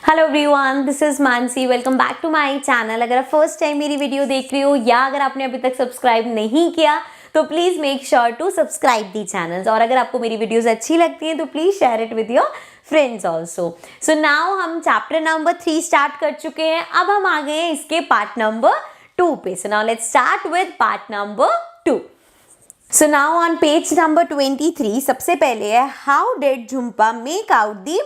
Hello everyone, this is Mansi. Welcome back to my channel. अगर आप first time मेरी video देख रहे हो या अगर आपने अभी तक सब्सक्राइब नहीं किया तो please make sure to subscribe the channels. और अगर आपको मेरी वीडियोस अच्छी लगती हैं तो please share it with your friends also. So now हम चैप्टर नंबर 3 स्टार्ट कर चुके हैं। अब हम आ गए हैं इसके पार्ट नंबर 2 पे। So now let's start with part number 2। So now on page number 23 सबसे पहले है how did Jhumpa make out the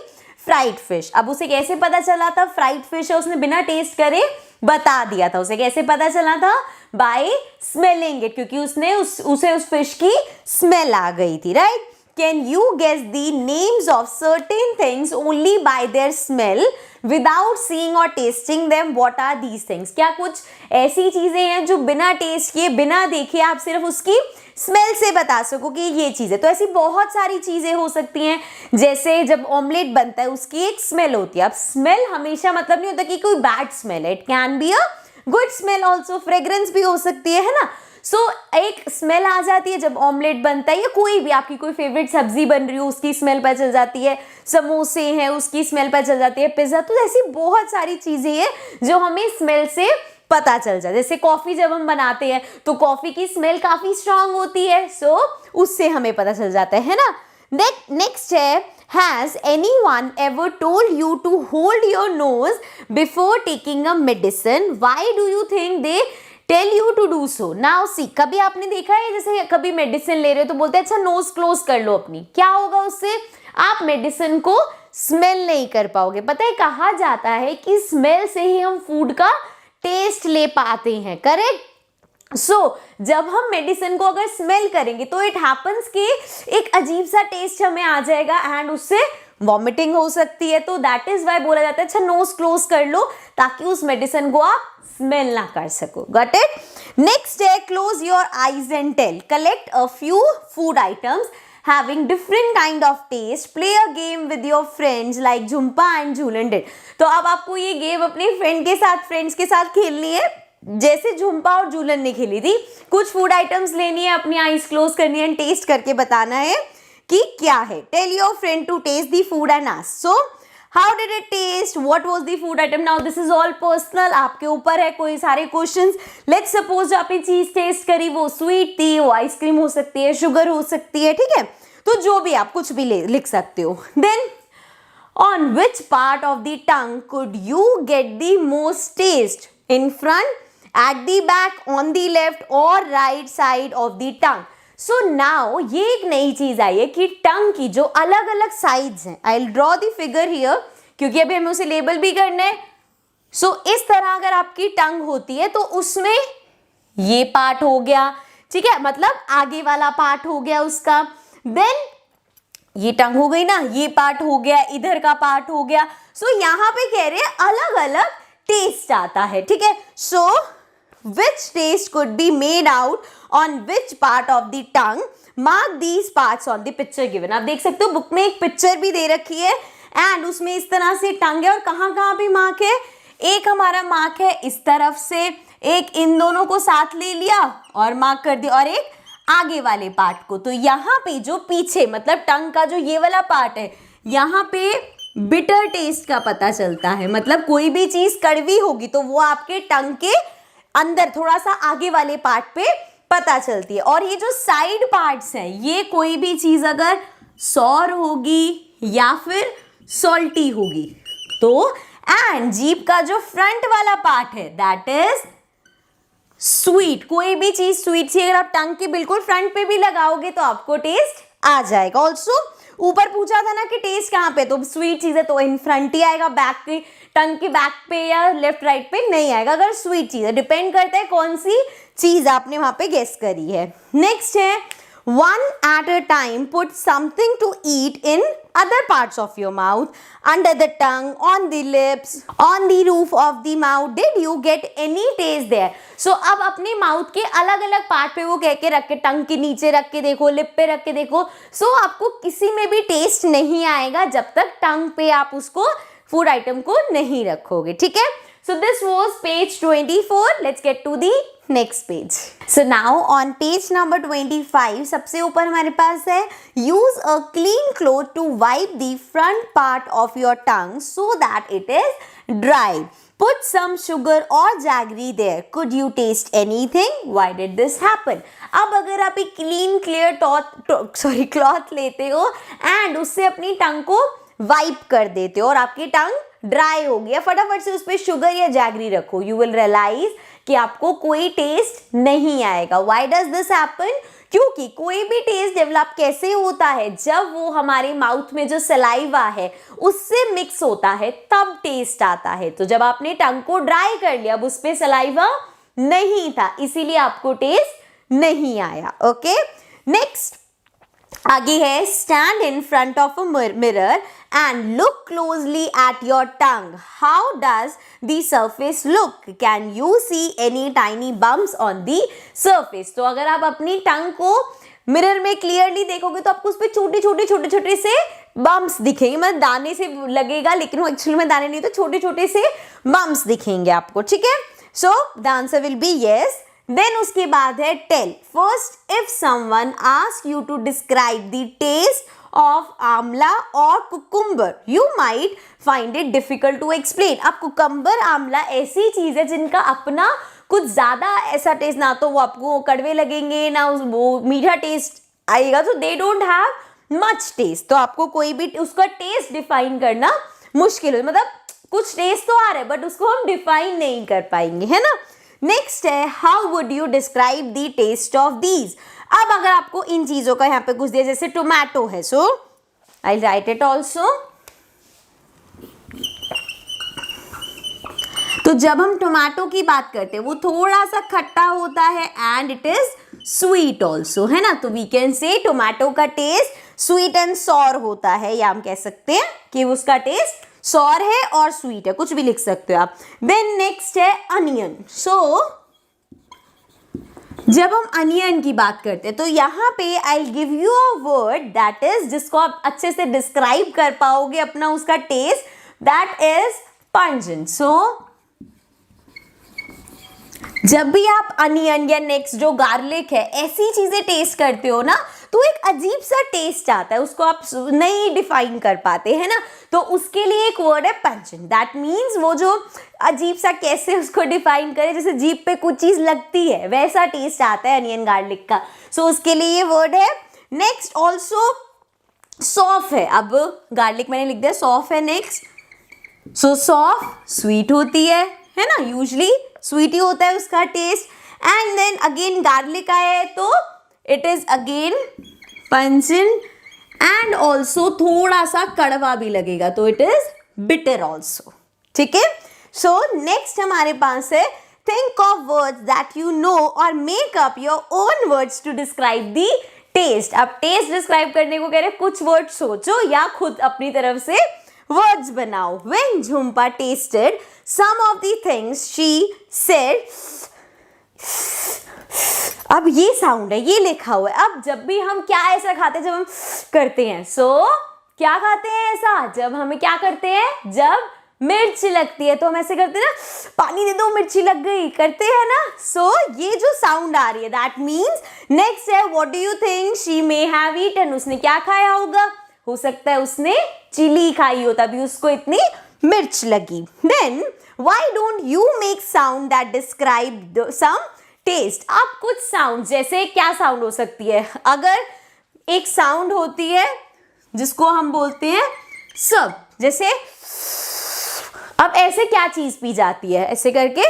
fried fish. अब उसे कैसे पता चला था फ्राइड फिश है, उसने बिना टेस्ट करे बता दिया था। उसे कैसे पता चला था? बाय स्मेलिंग इट, क्योंकि उसने उसे उस फिश की स्मेल आ गई थी, right. Can you guess the names of certain things only by their smell without seeing or tasting them? What are these things? क्या कुछ ऐसी चीजें हैं जो बिना टेस्ट किए बिना देखे आप सिर्फ उसकी स्मेल से बता सको कि ये चीज़ है? तो ऐसी बहुत सारी चीज़ें हो सकती हैं। जैसे जब ऑमलेट बनता है उसकी एक स्मेल होती है। अब स्मेल हमेशा मतलब नहीं होता कि कोई बैड स्मेल है, it can be a good smell also, fragrance भी हो सकती है ना। सो एक स्मेल आ जाती है जब ऑमलेट बनता है या कोई भी आपकी कोई फेवरेट सब्जी बन रही हो उसकी स्मेल पता चल जाती है, समोसे हैं उसकी स्मेल पता चल जाती है, पिज्ज़ा। तो ऐसी बहुत सारी चीज़ें हैं जो हमें स्मेल से पता चल जाए। जैसे कॉफी जब हम बनाते हैं तो कॉफी की स्मेल काफी स्ट्रांग होती है, सो उससे हमें पता चल जाता है ना। नेक्स्ट है has anyone ever told you to hold your nose before taking a medicine? Why do you think they tell you to do so? Now see, कभी आपने देखा है जैसे कभी मेडिसिन ले रहे हो तो बोलते हैं अच्छा नोज क्लोज कर लो अपनी। क्या होगा उससे? आप मेडिसिन को स्मेल नहीं कर पाओगे। पता है कहा जाता है कि स्मेल से ही हम फूड का टेस्ट ले पाते हैं, करेक्ट। सो जब हम मेडिसिन को अगर स्मेल करेंगे तो इट हैपन्स कि एक अजीब सा टेस्ट हमें आ जाएगा एंड उससे वॉमिटिंग हो सकती है। तो दैट इज वाई बोला जाता है अच्छा नोज क्लोज कर लो ताकि उस मेडिसिन को आप स्मेल ना कर सको। Got it? नेक्स्ट है close your eyes and tell collect a few food items having different kind of taste, play a game with your friends like Jhumpa and Jhulan did। तो अब आपको ये गेम अपने friends के साथ खेलनी है जैसे झुम्पा और झूलन ने खेली थी। कुछ फूड आइटम्स लेनी है, अपनी आईज क्लोज करनी है, टेस्ट करके बताना है कि क्या है। Tell your friend to taste the food and ask so how did it taste, what was the food item. Now this is all personal, आपके ऊपर है कोई सारे क्वेश्चंस। लेट्स सपोज जो आपने चीज टेस्ट करी वो स्वीट थी, वो आइसक्रीम हो सकती है, शुगर हो सकती है, ठीक है। तो जो भी आप कुछ भी लिख सकते हो। Then on which part of the tongue could you get the most taste? In front, at the back, on the left or right side of the tongue? So now ये एक नई चीज आई है कि टंग की जो अलग अलग साइड्स हैं, I will draw the figure here क्योंकि अभी हमें उसे लेबल भी करना है। सो इस तरह अगर आपकी टंग होती है तो उसमें ये पार्ट हो गया, ठीक है, मतलब आगे वाला पार्ट हो गया उसका। देन ये टंग हो गई ना, ये पार्ट हो गया, इधर का पार्ट हो गया। सो यहाँ पे कह रहे हैं अलग अलग टेस्ट आता है, ठीक है। सो which taste could be made out on which part of the tongue? Mark these parts on the picture given। आप देख सकते हो बुक में एक पिक्चर भी दे रखी है एंड उसमें इस तरह से टंग है और कहाँ कहाँ पे मार्क है। एक हमारा मार्क है इस तरफ से, एक इन दोनों को साथ ले लिया और मार्क कर दिया, और एक आगे वाले पार्ट को। तो यहाँ पे जो पीछे मतलब टंग का जो ये वाला पार्ट है यहाँ पे बिटर टेस्ट का पता चलता है। मतलब कोई भी चीज कड़वी होगी तो वो आपके टंग के अंदर थोड़ा सा आगे वाले पार्ट पे पता चलती है। और ये जो साइड पार्ट्स हैं ये कोई भी चीज अगर सॉर होगी या फिर सॉल्टी होगी तो, एंड जीभ का जो फ्रंट वाला पार्ट है दैट इज स्वीट। कोई भी चीज स्वीट सी अगर आप टंग के बिल्कुल फ्रंट पे भी लगाओगे तो आपको टेस्ट आ जाएगा। ऑल्सो ऊपर पूछा था ना कि टेस्ट कहाँ पे, तो स्वीट चीज है तो इन फ्रंट ही आएगा, बैक के टंग के बैक पे या लेफ्ट राइट पे नहीं आएगा अगर स्वीट चीज है। डिपेंड करता है कौन सी चीज आपने वहां पे गेस करी है। नेक्स्ट है one at a time put something to eat in other parts of your mouth, under the tongue, on the lips, on the roof of the mouth. Did you get any taste there? So अब अपने mouth के अलग अलग part पे वो कह के रख के, टंग के नीचे रख के देखो, लिप पे रख के देखो। सो आपको किसी में भी टेस्ट नहीं आएगा जब तक टंग पे आप उसको फूड आइटम को नहीं रखोगे, ठीक है। So this was page 24. Let's get to the next page. So now on page number 25, सबसे ऊपर हमारे पास है use a clean cloth to wipe the front part of your tongue so that it is dry. Put some sugar or jaggery there. Could you taste anything? Why did this happen? अब अगर आप एक clean clear cloth लेते हो and उससे अपनी टंग को wipe कर देते हो और आपकी टंग ड्राई हो गया, फटाफट से उस पर शुगर या जैगरी रखो, यू विल रियलाइज कि आपको कोई टेस्ट नहीं आएगा. Why does this happen? क्योंकि कोई भी टेस्ट डेवलप कैसे होता है, जब वो हमारे माउथ में जो सलाइवा है उससे मिक्स होता है तब टेस्ट आता है. तो जब आपने टंग को ड्राई कर लिया, अब उस पे सलाइवा नहीं था, इसीलिए आपको टेस्ट नहीं आया. ओके, नेक्स्ट आगे है stand in front of a mirror and look closely at your tongue. How does the surface look? Can you see any tiny bumps on the surface? तो अगर आप अपनी टंग को मिरर में क्लियरली देखोगे तो आपको उस पर छोटे से बम्प्स दिखेंगे, मतलब दाने से लगेगा लेकिन वो एक्चुअली में दाने नहीं, तो छोटे छोटे से बम्प्स दिखेंगे आपको. ठीक है, so the answer will be yes. Then उसके बाद है tell. First, if someone ask you to describe the taste of amla और cucumber, you might find it difficult to explain. अब कुकुम्बर आंवला ऐसी चीज है जिनका अपना कुछ ज्यादा ऐसा टेस्ट, ना तो वो आपको कड़वे लगेंगे ना वो मीठा टेस्ट आएगा, तो they don't have much taste. तो आपको कोई भी उसका टेस्ट डिफाइन करना मुश्किल है, मतलब कुछ टेस्ट तो आ रहा है बट उसको हम डिफाइन नहीं कर पाएंगे, है ना. नेक्स्ट है how would you describe the taste of these. अब अगर आपको इन चीजों का यहाँ पे कुछ दिया, जैसे टोमेटो है, सो आई राइट इट ऑल्सो. तो जब हम टोमेटो की बात करते हैं वो थोड़ा सा खट्टा होता है and it is sweet also, है ना. तो वी कैन से टोमेटो का टेस्ट स्वीट एंड सॉर होता है, या हम कह सकते हैं कि उसका टेस्ट सॉर है और स्वीट है, कुछ भी लिख सकते हो आप. देन नेक्स्ट है अनियन. सो जब हम अनियन की बात करते हैं तो यहाँ पे I give you a word that is, जिसको आप अच्छे से डिस्क्राइब कर पाओगे अपना उसका टेस्ट, दैट इज पंजेंट. सो जब भी आप अनियन या नेक्स्ट जो गार्लिक है ऐसी चीजें टेस्ट करते हो ना, तो एक अजीब सा टेस्ट आता है, उसको आप नहीं डिफाइन कर पाते हैं ना. तो उसके लिए एक वर्ड है पंजेंट. दैट मीन्स वो जो अजीब सा, कैसे उसको डिफाइन करें, जैसे जीभ पे कुछ चीज लगती है वैसा टेस्ट आता है अनियन गार्लिक का. सो उसके लिए ये वर्ड है. नेक्स्ट ऑल्सो सौफ है. अब गार्लिक मैंने लिख दिया, सौफ है नेक्स्ट. सो सौफ स्वीट होती है ना, यूजली स्वीट ही होता है उसका taste. And then again garlic आया है तो it is again pungent and also थोड़ा सा कड़वा भी लगेगा, तो इट इज बिटर ऑल्सो. ठीक है, सो नेक्स्ट हमारे पास है think of words that you know or make up your own words to describe the taste. अब टेस्ट डिस्क्राइब करने को कह रहे हैं, कुछ वर्ड सोचो या खुद अपनी तरफ से वर्ड्स बनाओ. When Jhumpa tasted some of the things she said, अब ये साउंड है, ये लिखा हुआ है. अब जब भी हम क्या ऐसा खाते हैं, जब हम करते हैं, क्या खाते हैं ऐसा, जब हमें क्या करते हैं, जब मिर्च लगती है तो हम ऐसे करते हैं ना, पानी दे दो मिर्ची लग गई, करते हैं ना. ये जो साउंड आ रही है दैट मीन्स. नेक्स्ट है what do you think she may have eaten. उसने क्या खाया होगा, हो सकता है उसने चिली खाई हो तभी उसको इतनी मिर्च लगी. Then why don't you make sound that describe some taste. आप कुछ साउंड, जैसे क्या साउंड हो सकती है, अगर एक साउंड होती है जिसको हम बोलते हैं सब, जैसे अब ऐसे क्या चीज पी जाती है, ऐसे करके,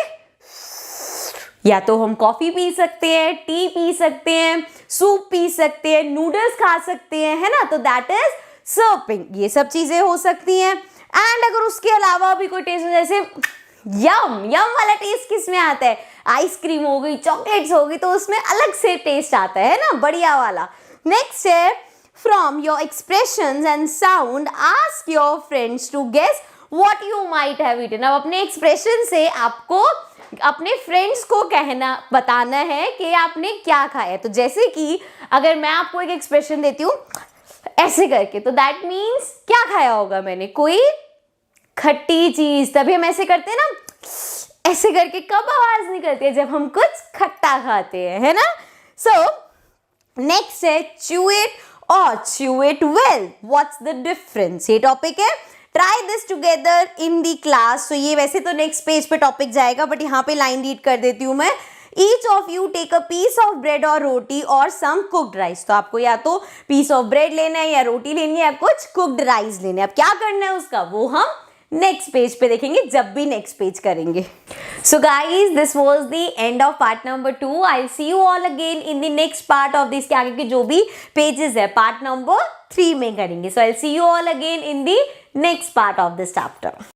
या तो हम कॉफी पी सकते हैं, टी पी सकते हैं, सूप पी सकते हैं, नूडल्स खा सकते हैं, है ना. तो दैट इज सर्पिंग. ये सब चीजें हो सकती हैं. एंड अगर उसके अलावा भी कोई टेस्ट, जैसे यम वाला टेस्ट किस में आता है, आइसक्रीम हो गई, चॉकलेट्स हो गई, तो उसमें अलग से टेस्ट आता है ना, बढ़िया वाला. नेक्स्ट है from your expressions and sound ask your friends to guess what you might have eaten. अब अपने एक्सप्रेशन से आपको अपने फ्रेंड्स को बताना है कि आपने क्या खाया. तो जैसे कि अगर मैं आपको एक एक्सप्रेशन देती हूँ ऐसे करके, तो दैट मीन्स क्या खाया होगा मैंने, कोई खट्टी चीज, तभी हम ऐसे करते हैं ना, ऐसे करके कब आवाज निकलती है? जब हम कुछ खट्टा खाते हैं, है ना? सो नेक्स्ट है chew it और chew it well. What's the difference? ये टॉपिक है. Try this together in the class. तो ये वैसे तो नेक्स्ट पेज पे टॉपिक जाएगा, बट यहाँ पे लाइन रीड कर देती हूँ मैं. Each of you take a piece of bread और रोटी और सम कुक्ड राइस. तो आपको या तो पीस ऑफ ब्रेड लेना है, या रोटी लेनी है, या कुछ कुक्ड राइस लेना है. अब क्या करना है उसका, वो हम नेक्स्ट पेज पे देखेंगे जब भी नेक्स्ट पेज करेंगे. So guys, this was the end of part number 2. I see you all again in the next part of this. के आगे के जो भी पेजेस है पार्ट नंबर 3 में करेंगे. So I see you all again in the next part of this chapter.